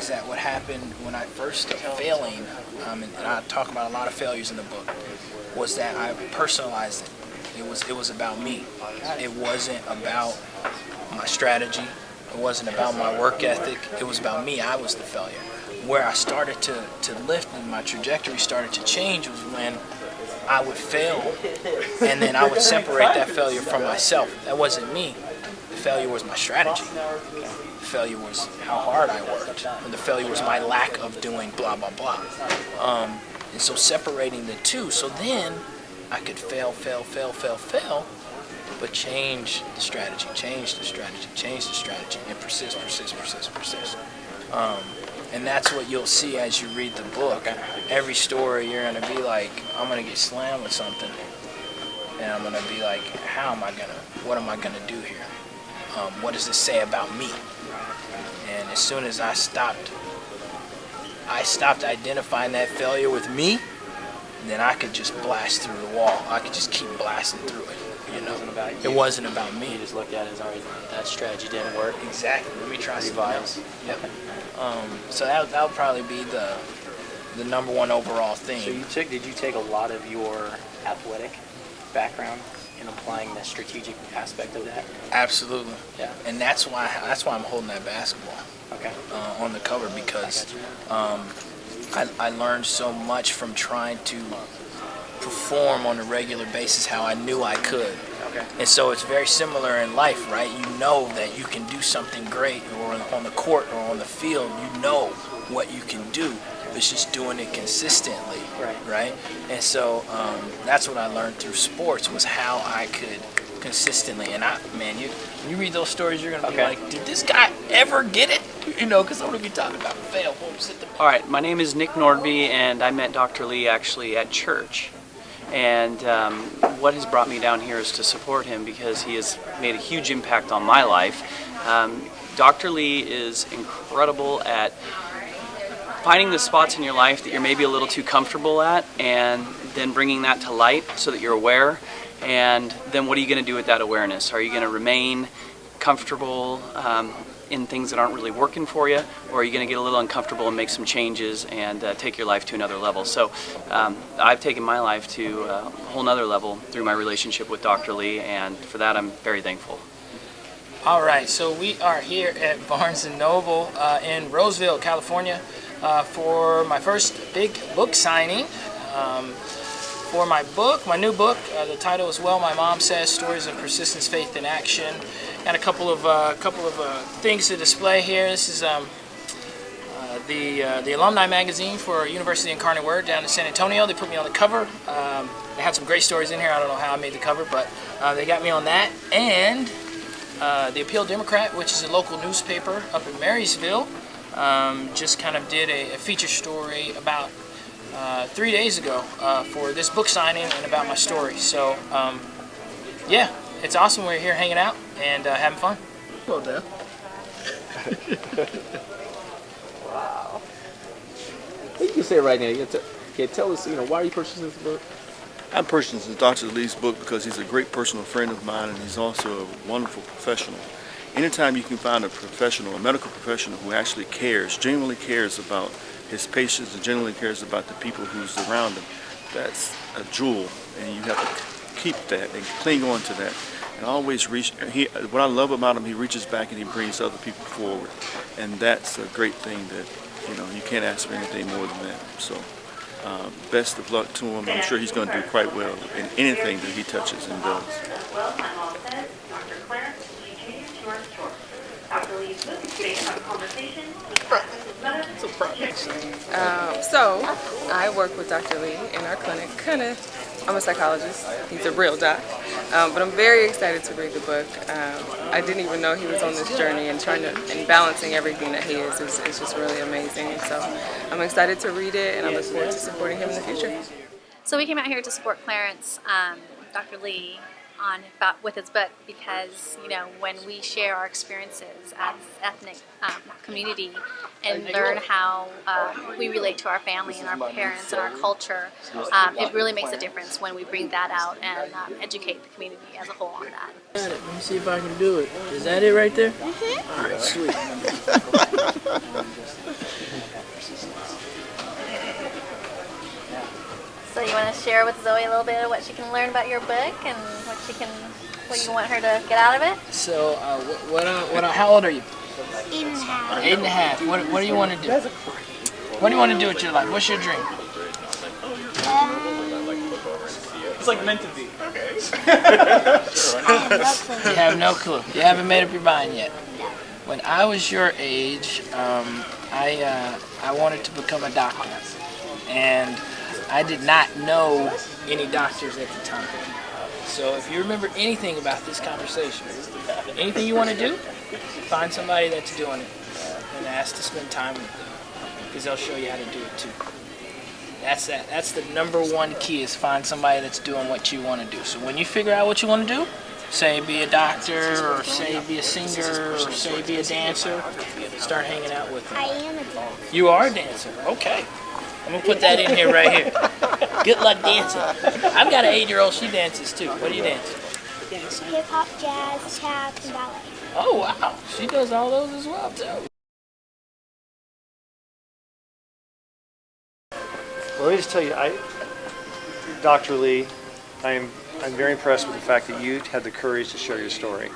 That what happened when I first started failing, and I talk about a lot of failures in the book, was that I personalized it. It was about me. It wasn't about my strategy. It wasn't about my work ethic. It was about me. I was the failure. Where I started to lift and my trajectory started to change was when I would fail, and then I would separate that failure from myself. That wasn't me. The failure was my strategy. The failure was how hard I worked. And the failure was my lack of doing blah, blah, blah. And so separating the two, so then I could fail, but change the strategy, and persist. And that's what you'll see as you read the book. Every story, you're going to be like, I'm going to get slammed with something. And I'm going to be like, what am I going to do here? What does this say about me? And as soon as I stopped identifying that failure with me, then I could just blast through the wall. I could just keep blasting through it. You know, it wasn't about me. You just looked at it as, all right, that strategy didn't work. Exactly. Let me try something else. Yep. Okay. So that'll probably be the number one overall thing. So did you take a lot of your athletic background in applying the strategic aspect of that? Absolutely. Yeah. And that's why I'm holding that basketball. Okay. On the cover, because I learned so much from trying to perform on a regular basis how I knew I could. Okay. And so it's very similar in life, right? You know that you can do something great, or on the court or on the field, you know what you can do. It's just doing it consistently, right? And so that's what I learned through sports, was how I could consistently. And you read those stories, you're gonna be like, did this guy ever get it? You know, because I'm gonna be talking about fail. All right, my name is Nick Nordby, and I met Dr. Lee actually at church. And what has brought me down here is to support him, because he has made a huge impact on my life. Dr. Lee is incredible at finding the spots in your life that you're maybe a little too comfortable at, and then bringing that to light so that you're aware. And then what are you going to do with that awareness? Are you going to remain comfortable in things that aren't really working for you, or are you going to get a little uncomfortable and make some changes and take your life to another level? So I've taken my life to a whole nother level through my relationship with Dr. Lee, and for that I'm very thankful. All right, so we are here at Barnes & Noble in Roseville, California, for my first big book signing. For my book, my new book, the title is Well, My Mom Says, Stories of Persistence, Faith, and Action. Got a couple of things to display here. This is the alumni magazine for University Incarnate Word down in San Antonio. They put me on the cover. They had some great stories in here. I don't know how I made the cover, but they got me on that. And the Appeal Democrat, which is a local newspaper up in Marysville, just kind of did a feature story about 3 days ago for this book signing and about my story. So yeah, it's awesome. We're here hanging out and having fun. Hello, Dad. Wow. You can say it right now. You can tell us, why are you purchasing this book? I'm purchasing Dr. Lee's book because he's a great personal friend of mine, and he's also a wonderful professional. Anytime you can find a professional, a medical professional who actually cares, genuinely cares about his patients and genuinely cares about the people who's around him, that's a jewel, and you have to keep that and cling on to that. And always reach. What I love about him, he reaches back and he brings other people forward, and that's a great thing that you can't ask for anything more than that. So best of luck to him. I'm sure he's going to do quite well in anything that he touches and does. Well, my mom says, Dr. Clarence Lee Jr. to our store. Dr. Lee's book is based on conversation with practices better. So I work with Dr. Lee in our clinic, kind of I'm a psychologist. He's a real doc. But I'm very excited to read the book. I didn't even know he was on this journey, and and balancing everything that he is just really amazing. So I'm excited to read it, and I look forward to supporting him in the future. So we came out here to support Clarence, Dr. Lee, with his book because, you know, when we share our experiences as ethnic community and learn how we relate to our family and our parents and our culture, it really makes a difference when we bring that out and educate the community as a whole on that. Got it. Let me see if I can do it. Is that it right there? All right, sweet. So you want to share with Zoe a little bit of what she can learn about your book and what you want her to get out of it? So, how old are you? 8.5. 8.5. What do you want to do? What do you want to do with your life? What's your dream? It's like meant to be. You have no clue. You haven't made up your mind yet. When I was your age, I wanted to become a doctor, and I did not know any doctors at the time. So if you remember anything about this conversation, anything you want to do, find somebody that's doing it and ask to spend time with them, because they'll show you how to do it too. That's the number one key, is find somebody that's doing what you want to do. So when you figure out what you want to do, say be a doctor, or say be a singer, or say be a dancer, start hanging out with them. I am a dancer. You are a dancer. Okay. I'm going to put that in here right here. Good luck dancing. I've got an 8-year-old. She dances too. What do you dance? Hip-hop, jazz, tap, and ballet. Oh, wow. She does all those as well too. Well, let me just tell you, Dr. Lee, I'm very impressed with the fact that you had the courage to share your story.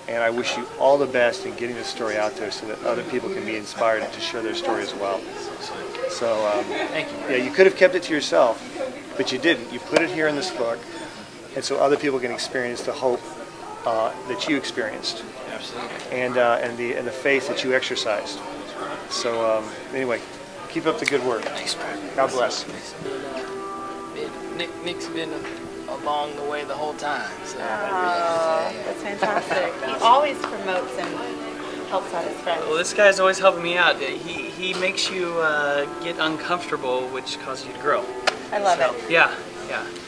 And I wish you all the best in getting the story out there so that other people can be inspired to share their story as well. So, Thank you. yeah, you could have kept it to yourself, but you didn't. You put it here in this book, and so other people can experience the hope that you experienced, Absolutely. and the faith that you exercised. So, anyway, keep up the good work. Thanks, bro. God bless. Nick's been along the way the whole time. So. That's fantastic. He always promotes and helps out his friends. Well, this guy's always helping me out. He makes you get uncomfortable, which causes you to grow. I love it. Yeah.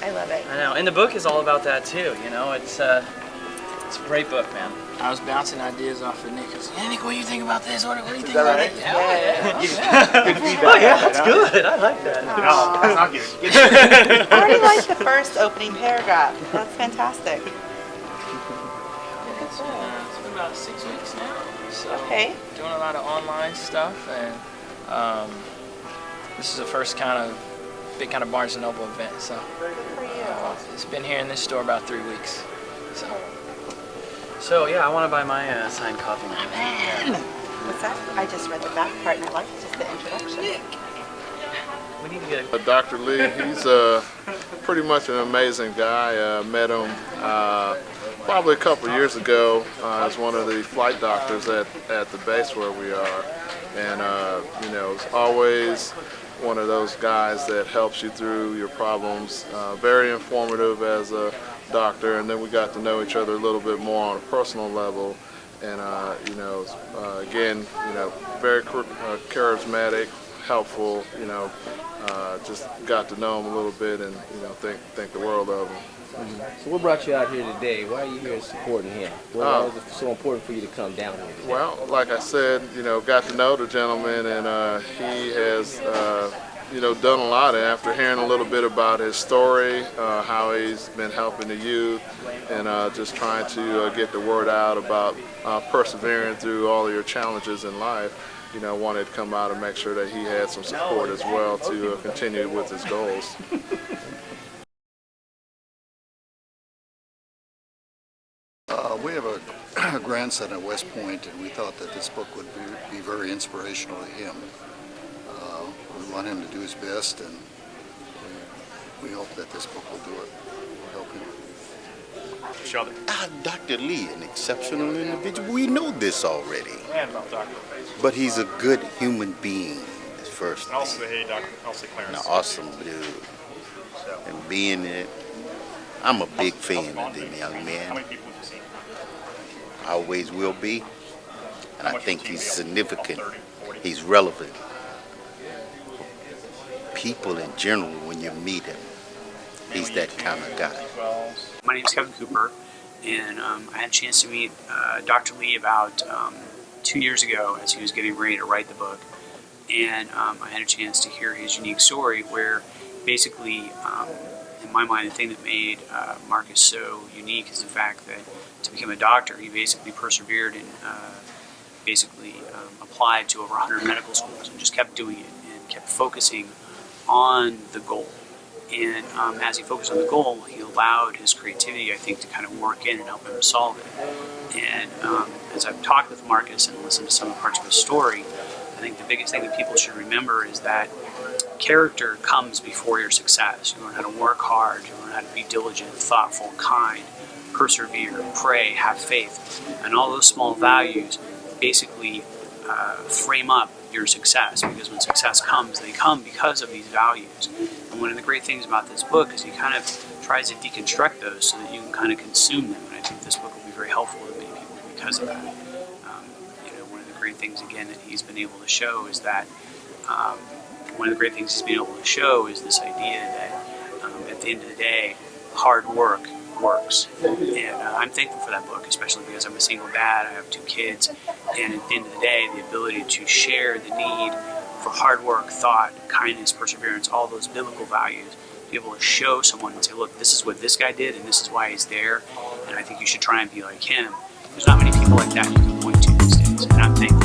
I love it. I know. And the book is all about that too. You know, it's a great book, man. I was bouncing ideas off of Nick. I was like, hey, Nick, what do you think about this? What do you think about it? Yeah. Good feedback. Oh yeah, that's good. I like that. No, that's not good. I already like the first opening paragraph. That's fantastic. It's been about 6 weeks now. So Okay. doing a lot of online stuff, and this is the first big kind of Barnes & Noble event. So Good for you. it's been here in this store about 3 weeks. So yeah, I want to buy my signed copy. What's that? I just read the back part and I liked just the introduction. We need to get a Dr. Lee, he's pretty much an amazing guy. Met him probably a couple years ago as one of the flight doctors at the base where we are. And, you know, it's always one of those guys that helps you through your problems. Very informative as a doctor, and then we got to know each other a little bit more on a personal level. And, you know, again, you know, very charismatic, helpful, you know, just got to know him a little bit and, you know, think the world of him. So what brought you out here today? Why are you here supporting him? Why is it so important for you to come down here today? Well, like I said, you know, got to know the gentleman, and he has, you know, done a lot. And after hearing a little bit about his story, how he's been helping the youth, and just trying to get the word out about persevering through all of your challenges in life, you know, wanted to come out and make sure that he had some support as well to continue with his goals. We have a grandson at West Point, and we thought that this book would be very inspirational to him. We want him to do his best, and we hope that this book will do it. Will help him. Sheldon. Dr. Lee, an exceptional individual. We know this already. And about Dr. But he's a good human being, first. Also, hey, Dr. Also Clarence. An awesome dude. and being it. I'm a big fan of the young man. I always will be. And I think he's significant. He's relevant. People in general, when you meet him, he's that kind of guy. My name is Kevin Cooper, and I had a chance to meet Dr. Lee about 2 years ago as he was getting ready to write the book. And I had a chance to hear his unique story where basically, in my mind, the thing that made Marcus so unique is the fact that to become a doctor, he basically persevered and applied to over 100 medical schools and just kept doing it and kept focusing on the goal. And as he focused on the goal, he allowed his creativity, I think, to kind of work in and help him solve it. And as I've talked with Marcus and listened to some of the parts of his story, I think the biggest thing that people should remember is that character comes before your success. You learn how to work hard, you learn how to be diligent, thoughtful, kind, persevere, pray, have faith. And all those small values basically frame up your success, because when success comes, they come because of these values. And one of the great things about this book is he kind of tries to deconstruct those so that you can kind of consume them. And I think this book will be very helpful to many people because of that. One of the great things, again, that he's been able to show is that this idea that at the end of the day, hard work works. And I'm thankful for that book, especially because I'm a single dad, I have 2 kids, and at the end of the day, the ability to share the need for hard work, thought, kindness, perseverance, all those biblical values, be able to show someone and say, look, this is what this guy did and this is why he's there, and I think you should try and be like him. There's not many people like that you can point to these days, and I'm thankful